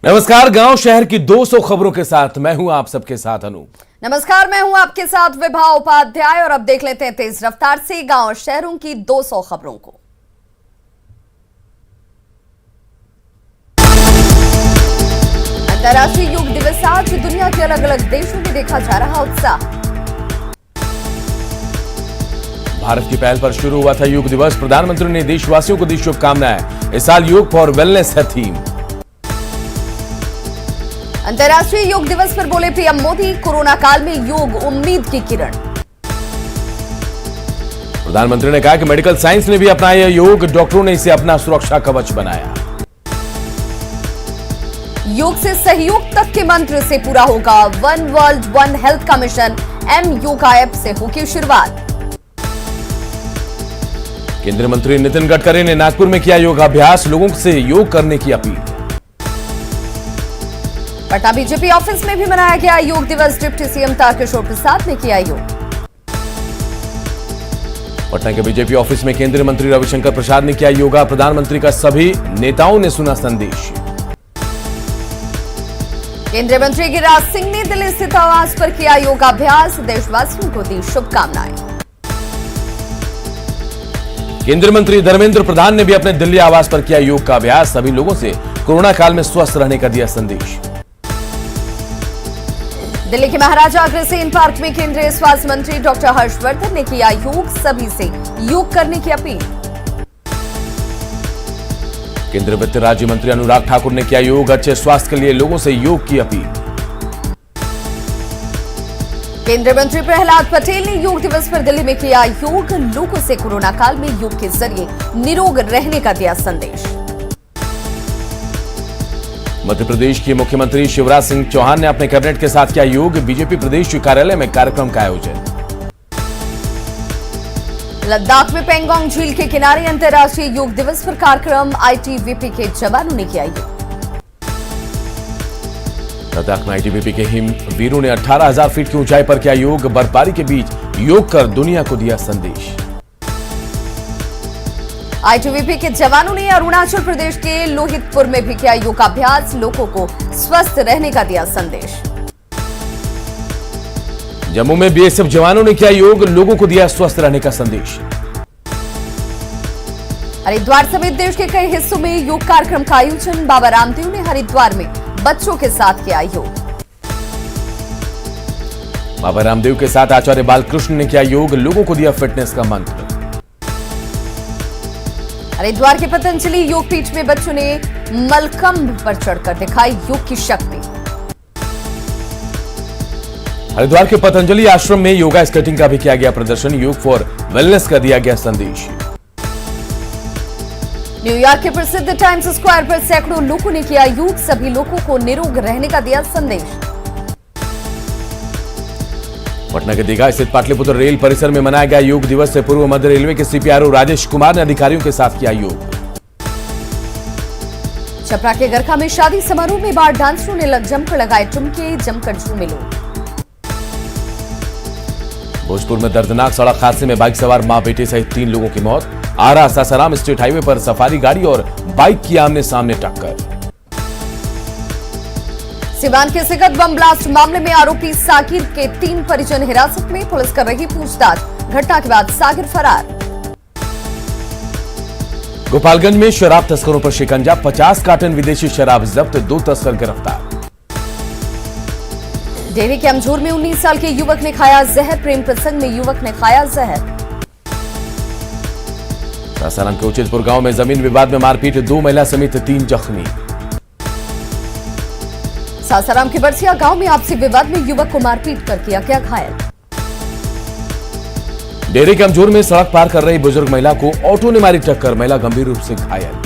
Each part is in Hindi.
नमस्कार, गांव शहर की 200 खबरों के साथ मैं हूं आप सबके साथ अनूप। नमस्कार, मैं हूं आपके साथ विभा उपाध्याय और अब देख लेते हैं तेज रफ्तार से गांव शहरों की 200 खबरों को। अंतर्राष्ट्रीय योग दिवस आज दुनिया के अलग अलग देशों में देखा जा रहा उत्साह। भारत की पहल पर शुरू हुआ था योग दिवस। प्रधानमंत्री ने देशवासियों को दी शुभकामनाएं। इस साल योग फॉर वेलनेस है थीम। अंतर्राष्ट्रीय योग दिवस पर बोले पीएम मोदी, कोरोना काल में योग उम्मीद की किरण। प्रधानमंत्री ने कहा कि मेडिकल साइंस ने भी अपनाया योग, डॉक्टरों ने इसे अपना सुरक्षा कवच बनाया। योग से सहयोग तक के मंत्र से पूरा होगा वन वर्ल्ड वन हेल्थ का मिशन। एम योगा ऐप से होगी शुरुआत। केंद्रीय मंत्री नितिन गडकरी ने नागपुर में किया योगाभ्यास, लोगों से योग करने की अपील। पटना बीजेपी ऑफिस में भी मनाया गया योग दिवस। डिप्टी सीएम तारकिशोर प्रसाद ने किया योग। पटना के बीजेपी ऑफिस में केंद्रीय मंत्री रविशंकर प्रसाद ने किया योगा। प्रधानमंत्री का सभी नेताओं ने सुना संदेश। केंद्रीय मंत्री गिरिराज सिंह ने दिल्ली स्थित आवास पर किया योगाभ्यास, देशवासियों को दी शुभकामनाएं। केंद्रीय मंत्री धर्मेंद्र प्रधान ने भी अपने दिल्ली आवास पर किया योग का अभ्यास। सभी लोगों से कोरोना काल में स्वस्थ रहने का दिया संदेश। दिल्ली के महाराजा अग्रसेन पार्क में केंद्रीय स्वास्थ्य मंत्री डॉक्टर हर्षवर्धन ने किया योग, सभी से योग करने की अपील। केंद्रीय वित्त राज्य मंत्री अनुराग ठाकुर ने किया योग, अच्छे स्वास्थ्य के लिए लोगों से योग की अपील। केंद्रीय मंत्री प्रहलाद पटेल ने योग दिवस पर दिल्ली में किया योग, लोगों से कोरोना काल में योग के जरिए निरोग रहने का दिया संदेश। मध्य प्रदेश के मुख्यमंत्री शिवराज सिंह चौहान ने अपने कैबिनेट के साथ किया योग। बीजेपी प्रदेश कार्यालय में कार्यक्रम का आयोजन। लद्दाख में पेंगोंग झील के किनारे अंतर्राष्ट्रीय योग दिवस पर कार्यक्रम। आईटीबीपी के जवानों ने किया योग। लद्दाख में आईटीबीपी के हिम वीरों ने 18,000 फीट की ऊंचाई पर किया योग। बर्फबारी के बीच योग कर दुनिया को दिया संदेश। आईटीबीपी के जवानों ने अरुणाचल प्रदेश के लोहितपुर में भी किया योगाभ्यास, लोगों को स्वस्थ रहने का दिया संदेश। जम्मू में बीएसएफ जवानों ने किया योग, लोगों को दिया स्वस्थ रहने का संदेश। हरिद्वार समेत देश के कई हिस्सों में योग कार्यक्रम का आयोजन। बाबा रामदेव ने हरिद्वार में बच्चों के साथ किया योग। बाबा रामदेव के साथ आचार्य बालकृष्ण ने किया योग, लोगों को दिया फिटनेस का मंत्र। हरिद्वार के पतंजलि योग पीठ में बच्चों ने मलखंभ पर चढ़कर दिखाई योग की शक्ति। हरिद्वार के पतंजलि आश्रम में योगा स्केटिंग का भी किया गया प्रदर्शन। योग फॉर वेलनेस का दिया गया संदेश। न्यूयॉर्क के प्रसिद्ध टाइम्स स्क्वायर पर सैकड़ों लोगों ने किया योग, सभी लोगों को निरोग रहने का दिया संदेश। पटना के दीघा स्थित पाटलिपुत्र रेल परिसर में मनाया गया योग दिवस। से पूर्व मध्य रेलवे के सीपीआरओ राजेश कुमार ने अधिकारियों के साथ किया योग। छपरा के गरखा में शादी समारोह में बार डांसरों ने जमकर लगाए ठुमके, जमकर झूमे लोग। भोजपुर में दर्दनाक सड़क हादसे में बाइक सवार मां बेटे सहित 3 लोगों की मौत। आरा सासाराम स्टेट हाईवे पर सफारी गाड़ी और बाइक की आमने सामने टक्कर। सिवान के सिकत बम ब्लास्ट मामले में आरोपी साकिर के 3 परिजन हिरासत में, पुलिस कर रही पूछताछ। घटना के बाद साकिर फरार। गोपालगंज में शराब तस्करों पर शिकंजा, 50 कार्टन विदेशी शराब जब्त, 2 तस्कर गिरफ्तार। डेहरी के अमझूर में 19 साल के युवक ने खाया जहर, प्रेम प्रसंग में युवक ने खाया जहर। सासाराम के उचितपुर गांव में जमीन विवाद में मारपीट, 2 महिला समेत 3 जख्मी। सासाराम के बरसिया गांव में आपसी विवाद में युवक को मारपीट कर किया गया घायल। डेहरी के अमझूर में सड़क पार कर रही बुजुर्ग महिला को ऑटो ने मारी टक्कर, महिला गंभीर रूप से घायल।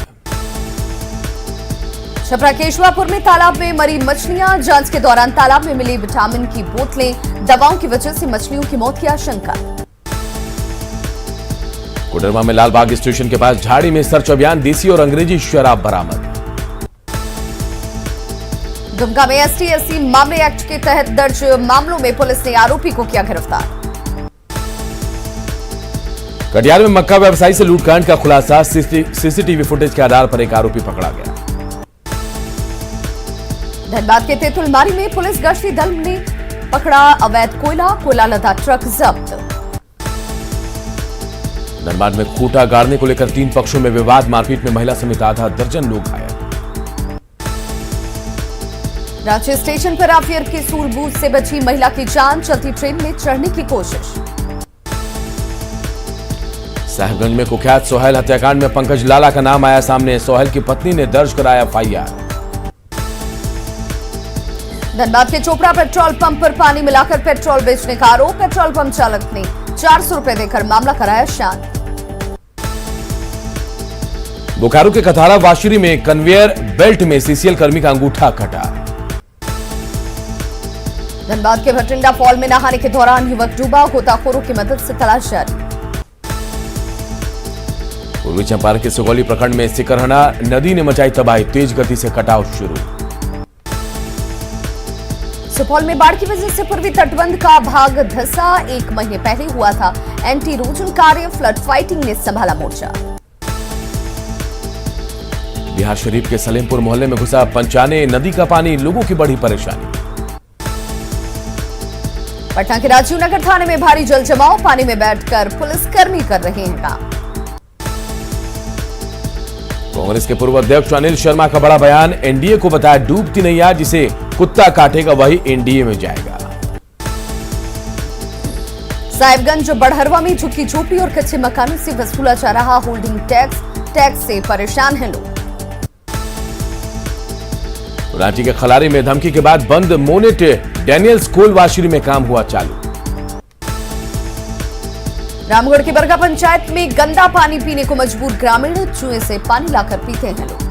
छपरा केशवापुर में तालाब में मरी मछलियां, जांच के दौरान तालाब में मिली विटामिन की बोतलें, दवाओं की वजह से मछलियों की मौत की आशंका। कोडरमा में लालबाग स्टेशन के पास झाड़ी में सर्च अभियान, देसी और अंग्रेजी शराब बरामद। दुमका में एसटी/एससी मामले एक्ट के तहत दर्ज मामलों में पुलिस ने आरोपी को किया गिरफ्तार। कटिहार में मक्का व्यवसायी से लूटकांड का खुलासा, सीसीटीवी फुटेज के आधार पर एक आरोपी पकड़ा गया। धनबाद के तेतुलमारी में पुलिस गश्ती दल ने पकड़ा अवैध कोयला लदा ट्रक जब्त। धनबाद में खूंटा गाड़ने को लेकर 3 पक्षों में विवाद, मारपीट में महिला समेत आधा दर्जन लोग घायल। रांची स्टेशन पर अफियर की सूझबूझ से बची महिला की जान, चलती ट्रेन में चढ़ने की कोशिश। साहिबगंज में कुख्यात सोहेल हत्याकांड में पंकज लाला का नाम आया सामने, सोहेल की पत्नी ने दर्ज कराया FIR। धनबाद के चोपड़ा पेट्रोल पंप पर पानी मिलाकर पेट्रोल बेचने का आरोप, पेट्रोल पंप चालक ने 400 रुपए देकर मामला कराया शांत। बोकारो के कथारा वाशिरी में कन्वेयर बेल्ट में CCL कर्मी का अंगूठा कटा। धनबाद के भटिंडा फॉल में नहाने के दौरान युवक डूबा, गोताखोरों की मदद से तलाश जारी। पूर्वी चंपारण के सुगौली प्रखंड में सिकरहना नदी ने मचाई तबाही, तेज गति से कटाव शुरू। सुपौल में बाढ़ की वजह से पूर्वी तटबंध का भाग धंसा, 1 महीने पहले हुआ था एंटी इरोजन कार्य, फ्लड फाइटिंग ने संभाला मोर्चा। बिहार शरीफ के सलेमपुर मोहल्ले में घुसा पंचाने नदी का पानी, लोगों की बढ़ी परेशानी। पटना के राजीव नगर थाने में भारी जल जमाव, पानी में बैठकर पुलिसकर्मी कर रहे हैं काम। कांग्रेस के पूर्व अध्यक्ष अनिल शर्मा का बड़ा बयान, एनडीए को बताया डूबती नैया, जिसे कुत्ता काटेगा वही एनडीए में जाएगा। साहिबगंज बड़हरवा में झुग्गी झोपड़ी और कच्चे मकानों से वसूला जा रहा होल्डिंग टैक्स से परेशान हैं लोग। रांची के खलारी में धमकी के बाद बंद मोनेट डैनियल स्कूल वाशिरी में काम हुआ चालू। रामगढ़ की बरगा पंचायत में गंदा पानी पीने को मजबूर ग्रामीण, कुएं से पानी लाकर पीते हैं लोग।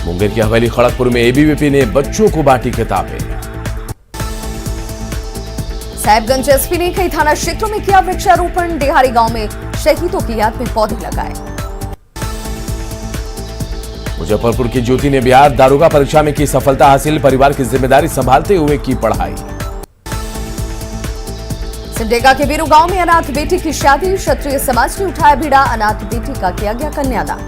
मुंगेर की हवेली खड़गपुर में एबीवीपी ने बच्चों को बांटी किताबें। साहिबगंज एसपी ने कई थाना क्षेत्रों में किया वृक्षारोपण, डेहारी गांव में शहीदों की याद में पौधे लगाए। मुजफ्फरपुर की ज्योति ने बिहार दारोगा परीक्षा में की सफलता हासिल, परिवार की जिम्मेदारी संभालते हुए की पढ़ाई। सिमडेगा के बीरू गांव में अनाथ बेटी की शादी, क्षत्रिय समाज ने उठाया बीड़ा, अनाथ बेटी का किया गया कन्यादान।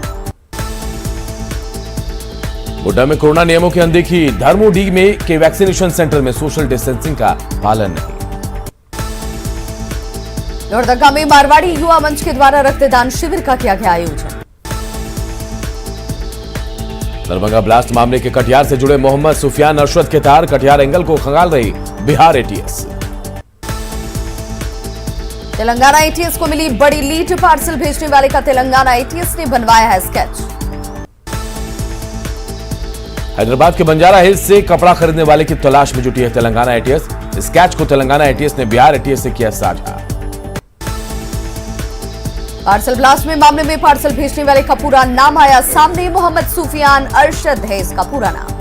गोड्डा में कोरोना नियमों की अनदेखी, धर्मोडी में के वैक्सीनेशन सेंटर में सोशल डिस्टेंसिंग का पालन नहीं। लोहरदगा में मारवाड़ी युवा मंच के द्वारा रक्तदान शिविर का किया गया आयोजन। दरभंगा ब्लास्ट मामले के कटिहार से जुड़े मोहम्मद सुफियान अरशद के तार, कटिहार एंगल को खंगाल रही बिहार एटीएस। तेलंगाना एटीएस को मिली बड़ी लीड, पार्सल भेजने वाले का तेलंगाना एटीएस ने बनवाया है स्केच। हैदराबाद के बंजारा हिल्स से कपड़ा खरीदने वाले की तलाश में जुटी है तेलंगाना एटीएस। स्केच को तेलंगाना एटीएस ने बिहार एटीएस से किया साझा। पार्सल ब्लास्ट में मामले में पार्सल भेजने वाले का पूरा नाम आया सामने, मोहम्मद सुफियान अरशद है इसका पूरा नाम।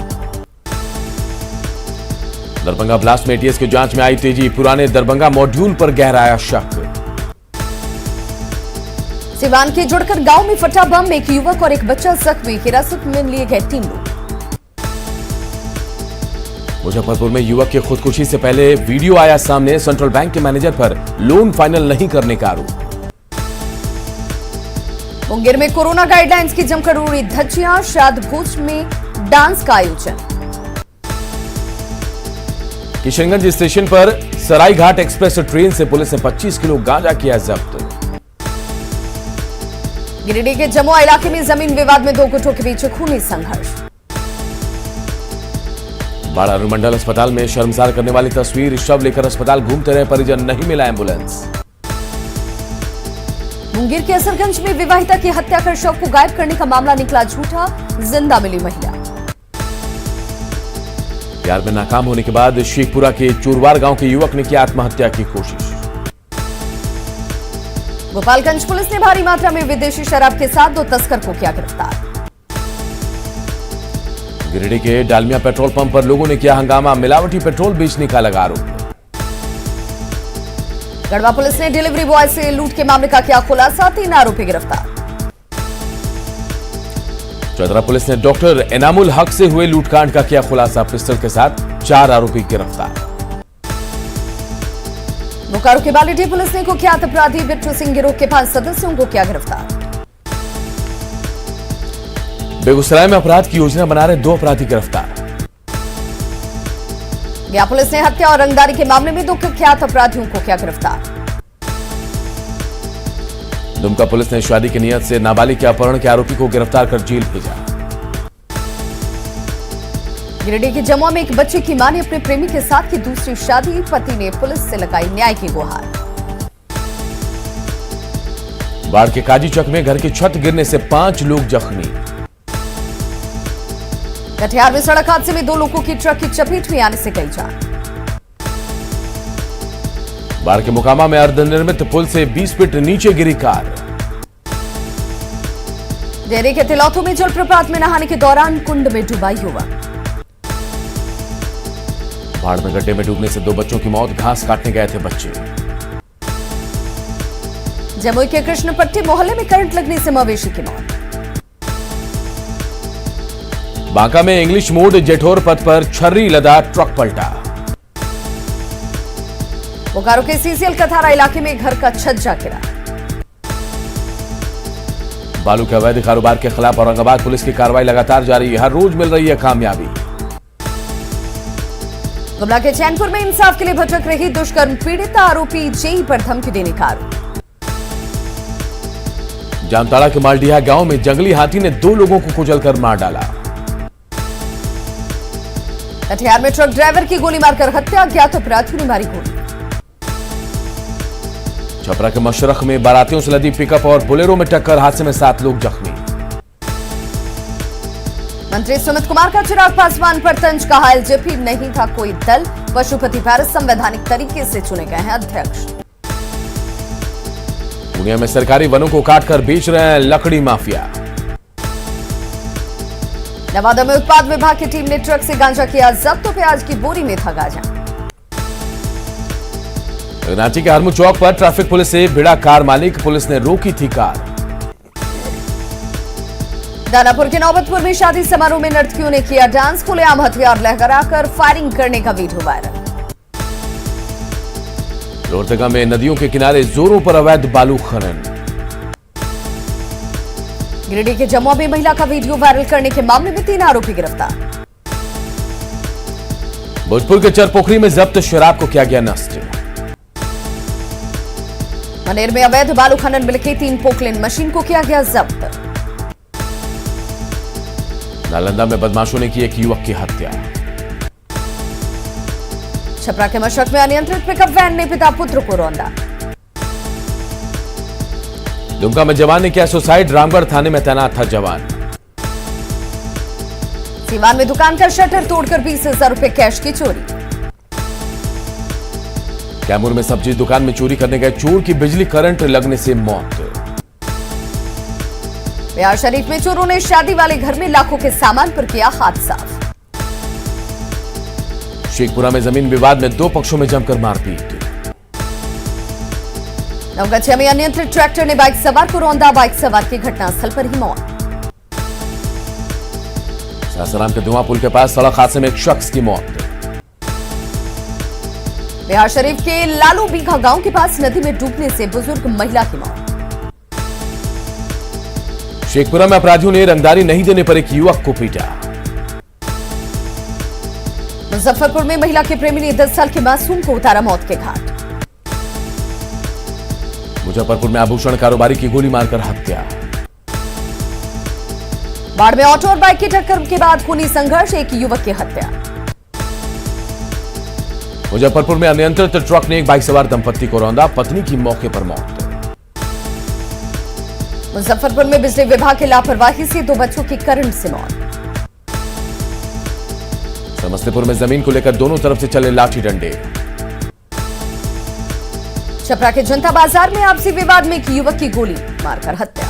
दरभंगा ब्लास्ट में एटीएस की जांच में आई तेजी, पुराने दरभंगा मॉड्यूल पर गहराया शक। सिवान के जुड़कर गांव में फटा बम, एक युवक और एक बच्चा जख्मी, हिरासत में लिए गए 3 लोग। मुजफ्फरपुर में युवक की खुदकुशी से पहले वीडियो आया सामने, सेंट्रल बैंक के मैनेजर पर लोन फाइनल नहीं करने का आरोप। मुंगेर में कोरोना गाइडलाइंस की जमकर उड़ी धज्जियां, श्राद्ध भोज में डांस का आयोजन। किशनगंज स्टेशन पर सरायघाट एक्सप्रेस ट्रेन से पुलिस ने 25 किलो गांजा किया जब्त। गिरिडीह के जमुआ इलाके में जमीन विवाद में 2 गुटों के बीच खूनी संघर्ष। बाड़ा अनुमंडल अस्पताल में शर्मसार करने वाली तस्वीर, शव लेकर अस्पताल घूमते रहे परिजन, नहीं मिला एम्बुलेंस। मुंगेर के असरगंज में विवाहिता की हत्या कर शव को गायब करने का मामला निकला झूठा, जिंदा मिली महिला। प्यार में नाकाम होने के बाद शेखपुरा के चूरवार गांव के युवक ने की आत्महत्या की कोशिश। गोपालगंज पुलिस ने भारी मात्रा में विदेशी शराब के साथ 2 तस्कर को किया गिरफ्तार। गिरिडीह के डालमिया पेट्रोल पंप पर लोगों ने किया हंगामा, मिलावटी पेट्रोल बेचने का लगा आरोप। गढ़वा पुलिस ने डिलीवरी बॉय से लूट के मामले का किया खुलासा, 3 आरोपी गिरफ्तार। चतरा पुलिस ने डॉक्टर एनामुल हक से हुए लूटकांड का किया खुलासा, पिस्टल के साथ 4 आरोपी गिरफ्तार। बोकारो के बालीडीह पुलिस ने कुख्यात अपराधी बिट्टू सिंह गिरोह के 5 सदस्यों को किया गिरफ्तार। बेगूसराय में अपराध की योजना बना रहे 2 अपराधी गिरफ्तार। गया पुलिस ने हत्या और रंगदारी के मामले में 2 कुख्यात अपराधियों को किया गिरफ्तार। दुमका पुलिस ने शादी की नियत से नाबालिग के अपहरण के आरोपी को गिरफ्तार कर जेल भेजा। गिरिडीह के जमुआ में एक बच्चे की मां ने अपने प्रेमी के साथ की दूसरी शादी, पति ने पुलिस से लगाई न्याय की गुहार। बाढ़ के काजीचक में घर की छत गिरने से 5 लोग जख्मी। कटिहार में सड़क हादसे में 2 लोगों की ट्रक की चपेट में आने से गई जान। बाढ़ के मोकामा में अर्धनिर्मित पुल से 20 फीट नीचे गिरी कार। डेरे के तिलौथू में जलप्रपात में नहाने के दौरान कुंड में डूबा युवक। बाढ़ में गड्ढे में डूबने से 2 बच्चों की मौत, घास काटने गए थे बच्चे। जमुई के कृष्णपट्टी मोहल्ले में करंट लगने से मवेशी की मौत। बांका में इंग्लिश मोड जेठोर पथ पर छर्री लदा ट्रक पलटा। बोकारो के सीसीएल कथारा इलाके में घर का छज्जा गिरा। बालू के अवैध कारोबार के खिलाफ औरंगाबाद पुलिस की कार्रवाई लगातार जारी है, हर रोज मिल रही है कामयाबी। गुमला के चैनपुर में इंसाफ के लिए भटक रही दुष्कर्म पीड़िता आरोपी जेई पर धमकी देने का आरोप। जामताड़ा के मालडीहा गांव में जंगली हाथी ने 2 लोगों को कुचलकर मार डाला। कटिहार में ट्रक ड्राइवर की गोली मारकर हत्या, अज्ञात अपराधियों ने मारी गोली। छपरा के मशरख में बारातियों से लदी पिकअप और बोलेरो में टक्कर, हादसे में 7 लोग जख्मी। मंत्री सुमित कुमार का चिराग पासवान पर तंज, कहा एलजेपी नहीं था कोई दल, पशुपति भारत संवैधानिक तरीके से चुने गए हैं अध्यक्ष। पूर्णिया में सरकारी वनों को काटकर बेच रहे हैं लकड़ी माफिया। नवादा में उत्पाद विभाग की टीम ने ट्रक से गांजा किया जब्त, तो प्याज की बोरी में था गांजा। रांची के हरमू चौक पर ट्रैफिक पुलिस से भिड़ा कार मालिक, पुलिस ने रोकी थी कार। दानापुर के नौबतपुर में शादी समारोह में नर्तकियों ने किया डांस, खुलेआम हथियार लहराकर फायरिंग करने का वीडियो वायरल। लोहरदगा में नदियों के किनारे जोरों पर अवैध बालू खनन। गिरिडीह के जमुआ में महिला का वीडियो वायरल करने के मामले में 3 आरोपी गिरफ्तार। भोजपुर के चरपोखरी में जब्त शराब को किया गया नष्ट। मनेर में अवैध बालू खनन मिल के 3 पोकलेन मशीन को किया गया जब्त। नालंदा में बदमाशों ने की एक युवक की हत्या। छपरा के मशरक में अनियंत्रित पिकअप वैन ने पिता पुत्र को रौंदा। दुमका में जवान ने किया सुसाइड, रामगढ़ थाने में तैनात था जवान। सीवान में दुकान का शटर तोड़कर 20,000 रुपए कैश की चोरी। कैमूर में सब्जी दुकान में चोरी करने गए चोर की बिजली करंट लगने से मौत। बिहार शरीफ में चोरों ने शादी वाले घर में लाखों के सामान पर किया हाथ साफ। शेखपुरा में जमीन विवाद में 2 पक्षों में जमकर मारपीट। नवगछिया में अनियंत्रित ट्रैक्टर ने बाइक सवार को रौंदा, बाइक सवार की घटनास्थल पर ही मौत। सासाराम के धुआं पुल के पास सड़क हादसे में एक शख्स की मौत। बिहार शरीफ के लालू बीघा गांव के पास नदी में डूबने से बुजुर्ग महिला की मौत। शेखपुरा में अपराधियों ने रंगदारी नहीं देने पर एक युवक को पीटा। मुजफ्फरपुर में महिला के प्रेमी ने 10 साल के मासूम को उतारा मौत के घाट। मुजफ्फरपुर में आभूषण कारोबारी की गोली मारकर हत्या। बाढ़ में ऑटो और बाइक की टक्कर के बाद खूनी संघर्ष, एक युवक की हत्या। मुजफ्फरपुर में अनियंत्रित ट्रक ने एक बाइक सवार दंपत्ति को रौंदा, पत्नी की मौके पर मौत। मुजफ्फरपुर में बिजली विभाग की लापरवाही से 2 बच्चों की करंट से मौत। समस्तीपुर में जमीन को लेकर दोनों तरफ से चले लाठी डंडे। छपरा के जनता बाजार में आपसी विवाद में एक युवक की गोली मारकर हत्या।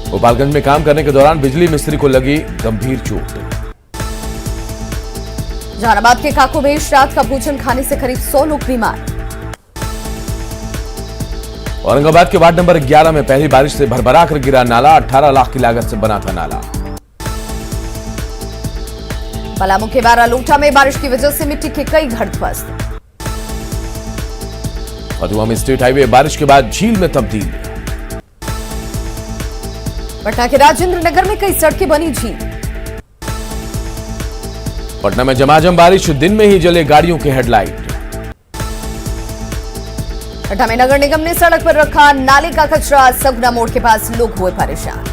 गोपालगंज में काम करने के दौरान बिजली मिस्त्री को लगी गंभीर चोट। जहानाबाद के काको में रात का भोजन खाने से करीब 100 लोग बीमार। औरंगाबाद के वार्ड नंबर 11 में पहली बारिश से भरभरा कर गिरा नाला, 18 लाख की लागत से बना था नाला। पलामू के बारालोटा में बारिश की वजह से मिट्टी के कई घर ध्वस्त। फतुहा में स्टेट हाईवे बारिश के बाद झील में तब्दील। पटना के राजेंद्र नगर में कई सड़कें बनी झील। पटना में झमाझम बारिश, दिन में ही जले गाड़ियों के हेडलाइट। पटना में नगर निगम ने सड़क पर रखा नाले का कचरा, सगुना मोड़ के पास लोग हुए परेशान।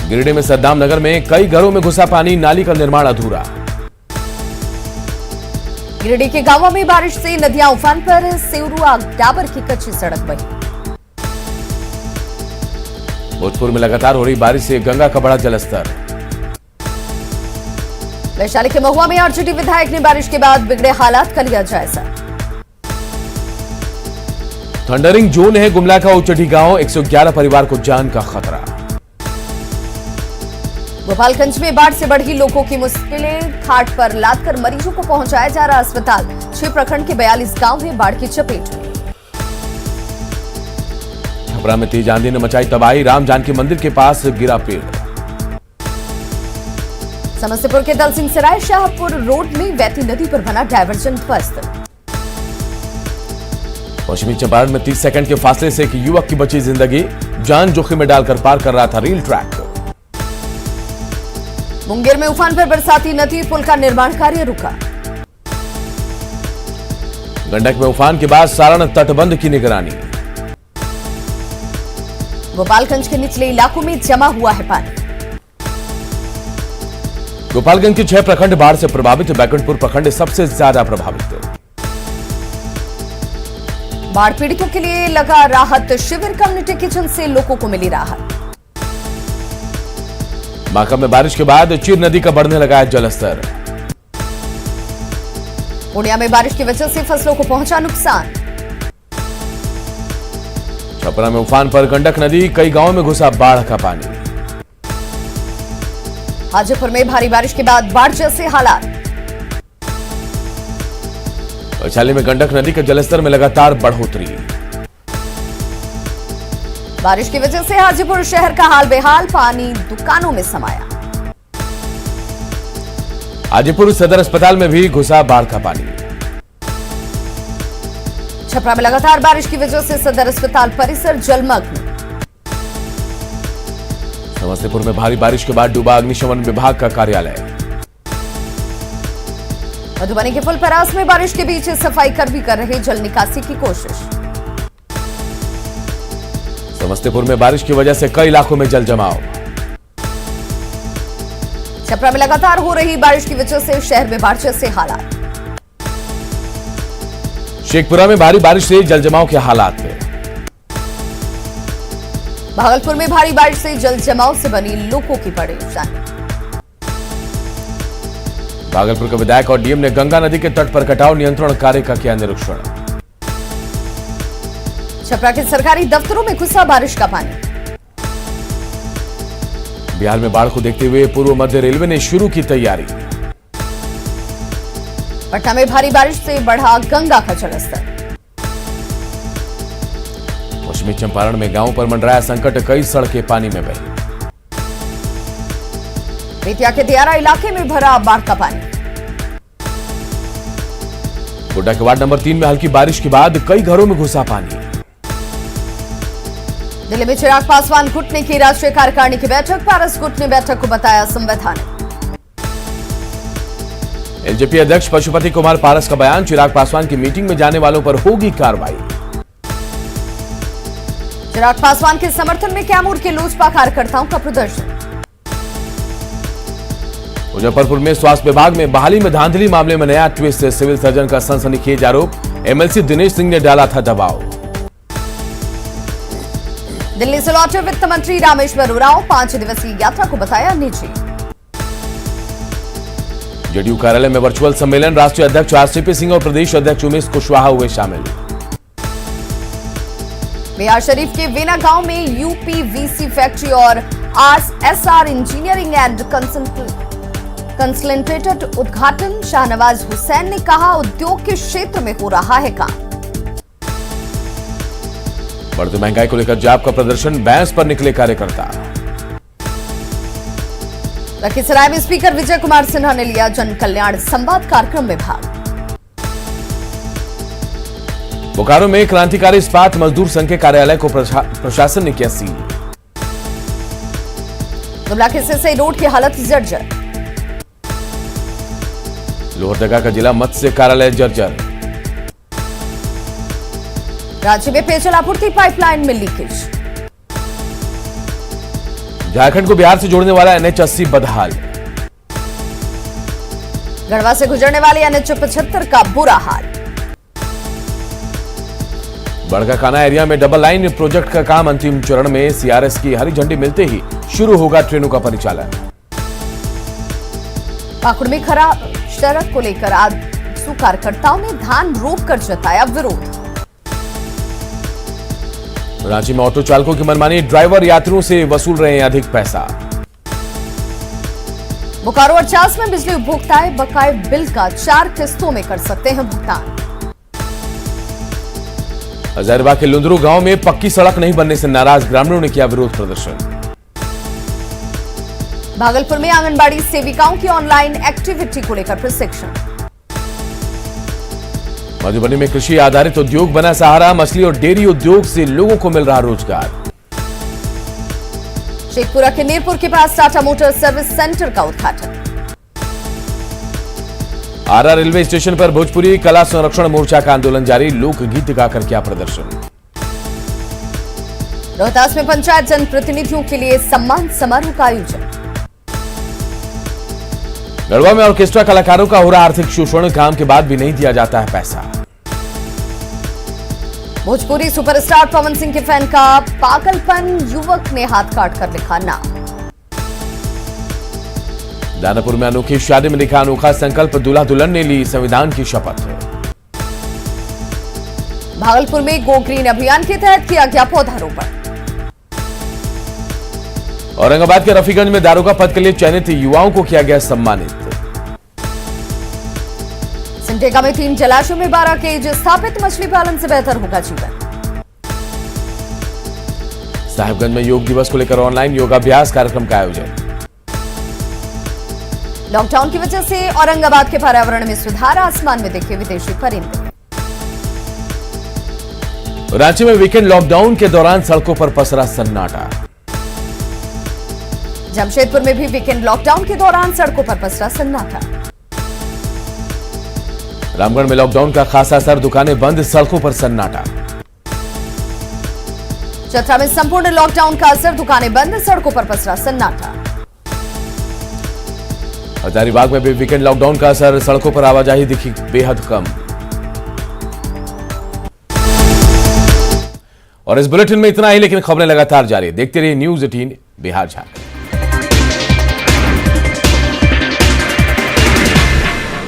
गिरिडीह में सद्दाम नगर में कई घरों में घुसा पानी, नाली का निर्माण अधूरा। गिरिडीह के गांवों में बारिश से नदियां उफान पर, सेवरुआ डाबर की कच्ची सड़क बही। भोजपुर में लगातार हो रही बारिश से गंगा का बढ़ा जलस्तर। वैशाली के महुआ में आरजेडी विधायक ने बारिश के बाद बिगड़े हालात का लिया जायजा। थंडरिंग जोन है गुमला का उचटी गांव, 111 परिवार को जान का खतरा। गोपालगंज में बाढ़ से बढ़ी लोगों की मुश्किलें, घाट पर लादकर मरीजों को पहुंचाया जा रहा अस्पताल। 6 प्रखंड के 42 गांव हैं बाढ़ की चपेट में। छपरा में तेज आंधी ने मचाई तबाही, राम जानकी मंदिर के पास गिरा पेड़। समस्तीपुर के दल सिंह सराय शाहपुर रोड में बहती नदी पर बना डायवर्जन ध्वस्त। पश्चिमी चंपारण में 30 सेकंड के फासले से एक युवक की बची जिंदगी, जान जोखिम में डालकर पार कर रहा था रेल ट्रैक। मुंगेर में उफान पर बरसाती नदी, पुल का निर्माण कार्य रुका। गंडक में उफान के बाद सारण तटबंध की निगरानी। गोपालगंज के निचले इलाकों में जमा हुआ है पानी। गोपालगंज के 6 प्रखंड बाढ़ से प्रभावित, बैकुंठपुर प्रखंड सबसे ज्यादा प्रभावित। बाढ़ पीड़ितों के लिए लगा राहत शिविर, कम्युनिटी किचन से लोगों को मिली राहत। बांका में बारिश के बाद चीर नदी का बढ़ने लगा है जलस्तर। पूर्णिया में बारिश की वजह से फसलों को पहुंचा नुकसान। छपरा में उफान पर गंडक नदी, कई गांवों में घुसा बाढ़ का पानी। हाजीपुर में भारी बारिश के बाद बाढ़ जैसे हालात। वैशाली में गंडक नदी के जलस्तर में लगातार बढ़ोतरी। बारिश की वजह से हाजीपुर शहर का हाल बेहाल, पानी दुकानों में समाया। हाजीपुर सदर अस्पताल में भी घुसा बाढ़ का पानी। छपरा में लगातार बारिश की वजह से सदर अस्पताल परिसर जलमग्न। समस्तीपुर में भारी बारिश के बाद डूबा अग्निशमन विभाग का कार्यालय। मधुबनी के फुलपरास में बारिश के बीच सफाई कर्मी कर रहे जल निकासी की कोशिश। समस्तीपुर में बारिश की वजह से कई इलाकों में जल जमाव। छपरा में लगातार हो रही बारिश की वजह से शहर में बाढ़ जैसे हालात। शेखपुरा में भारी बारिश से जल जमाव के हालात हैं। भागलपुर में भारी बारिश से जल जमाव से बनी लोगों की परेशानी। भागलपुर के विधायक और डीएम ने गंगा नदी के तट पर कटाव नियंत्रण कार्य का किया निरीक्षण। छपरा के सरकारी दफ्तरों में घुसा बारिश का पानी। बिहार में बाढ़ को देखते हुए पूर्व मध्य रेलवे ने शुरू की तैयारी। पटना में भारी बारिश से बढ़ा गंगा का जलस्तर। पश्चिमी चंपारण में गांवों पर मंडराया संकट, कई सड़कें पानी में बही। बेतिया के दियारा इलाके में भरा बाढ़ का पानी। गोड्डा के वार्ड नंबर 3 में हल्की बारिश के बाद कई घरों में घुसा पानी। दिल्ली में चिराग पासवान गुट की राष्ट्रीय कार्यकारिणी की बैठक, पारस गुट ने बैठक को बताया संवैधानिक। एलजेपी अध्यक्ष पशुपति कुमार पारस का बयान, चिराग पासवान की मीटिंग में जाने वालों पर होगी कार्रवाई। चिराग पासवान के समर्थन में कैमूर के लोजपा कार्यकर्ताओं का प्रदर्शन। मुजफ्फरपुर में स्वास्थ्य विभाग में बहाली में धांधली मामले में नया ट्विस्ट, सिविल सर्जन का सनसनीखेज आरोप, एमएलसी दिनेश सिंह ने डाला था दबाव। दिल्ली से लौटे वित्त मंत्री रामेश्वर उरांव, 5 दिवसीय यात्रा को बताया निजी। जेडीयू कार्यालय में वर्चुअल सम्मेलन, राष्ट्रीय अध्यक्ष आरसीपी सिंह और प्रदेश अध्यक्ष उमेश कुशवाहा हुए शामिल। बिहार शरीफ के वेना गांव में यूपीवीसी फैक्ट्री और एसआर इंजीनियरिंग एंड कंसल्टेंट उद्घाटन, शाहनवाज हुसैन ने कहा उद्योग के क्षेत्र में हो रहा है काम। बढ़ती महंगाई को लेकर जाप का प्रदर्शन, बैंस पर निकले कार्यकर्ता। लखीसराय में स्पीकर विजय कुमार सिन्हा ने लिया जन कल्याण संवाद कार्यक्रम में भाग। बोकारो में क्रांतिकारी इस्पात मजदूर संघ के कार्यालय को प्रशासन ने किया सील। गुमला के सिरसई रोड की हालत जर्जर। लोहरदगा का जिला मत्स्य कार्यालय जर्जर। राज्य में पेयजल आपूर्ति पाइपलाइन में लीकेज। झारखंड को बिहार से जोड़ने वाला NH80 बदहाल। गढ़वा से गुजरने वाली NH75 का बुरा हाल। बड़काकाना एरिया में डबल लाइन प्रोजेक्ट का काम अंतिम चरण में। CRS की हरी झंडी मिलते ही शुरू होगा ट्रेनों का परिचालन। पाकुड़ में खराब सड़क को लेकर आजसू कार्यकर्ताओं ने धान रोककर जताया विरोध। रांची में ऑटो चालकों की मनमानी, ड्राइवर यात्रियों से वसूल रहे हैं अधिक पैसा। बोकारो और चास में बिजली उपभोक्ताएं बकाये बिल का 4 किस्तों में कर सकते हैं भुगतान। हजारीबाग के लुंदरू गांव में पक्की सड़क नहीं बनने से नाराज ग्रामीणों ने किया विरोध प्रदर्शन। भागलपुर में आंगनबाड़ी सेविकाओं की ऑनलाइन एक्टिविटी को लेकर प्रशिक्षण। मधुबनी में कृषि आधारित उद्योग बना सहारा, मछली और डेयरी उद्योग से लोगों को मिल रहा रोजगार। शेखपुरा के मीरपुर के पास टाटा मोटर सर्विस सेंटर का उद्घाटन। आरा रेलवे स्टेशन पर भोजपुरी कला संरक्षण मोर्चा का आंदोलन जारी, लोकगीत गाकर किया प्रदर्शन। रोहतास में पंचायत जनप्रतिनिधियों के लिए सम्मान समारोह का आयोजन। गढ़वा में ऑर्केस्ट्रा कलाकारों का हो रहा आर्थिक शोषण, काम के बाद भी नहीं दिया जाता है पैसा। भोजपुरी सुपरस्टार पवन सिंह के फैन का पागलपन, युवक ने हाथ काटकर लिखा नाम। दानापुर में अनोखी शादी में लिखा अनोखा संकल्प, दूल्हा दुल्हन ने ली संविधान की शपथ। भागलपुर में गो ग्रीन अभियान के तहत किया गया पौधारोपण। औरंगाबाद के रफीगंज में दारोगा पद के लिए चयनित युवाओं को किया गया सम्मानित। सिमडेगा में 3 जलाशयों में 12 केज स्थापित, मछली पालन से बेहतर होगा जीवन। साहिबगंज में योग दिवस को लेकर ऑनलाइन योगाभ्यास कार्यक्रम का आयोजन। लॉकडाउन की वजह से औरंगाबाद के पर्यावरण में सुधार, आसमान में दिखे विदेशी परिंदे। रांची में वीकेंड लॉकडाउन के दौरान सड़कों पर पसरा सन्नाटा। जमशेदपुर में भी वीकेंड लॉकडाउन के दौरान सड़कों पर पसरा सन्नाटा। रामगढ़ में लॉकडाउन का खासा असर, दुकानें बंद, सड़कों पर सन्नाटा। चतरा में संपूर्ण लॉकडाउन का असर, दुकानें बंद, सड़कों पर पसरा सन्नाटा। हजारीबाग में भी वीकेंड लॉकडाउन का असर, सड़कों पर आवाजाही दिखी बेहद कम। और इस बुलेटिन में इतना ही, लेकिन खबरें लगातार जारी। देखते रहिए न्यूज़ 18 बिहार झारखंड।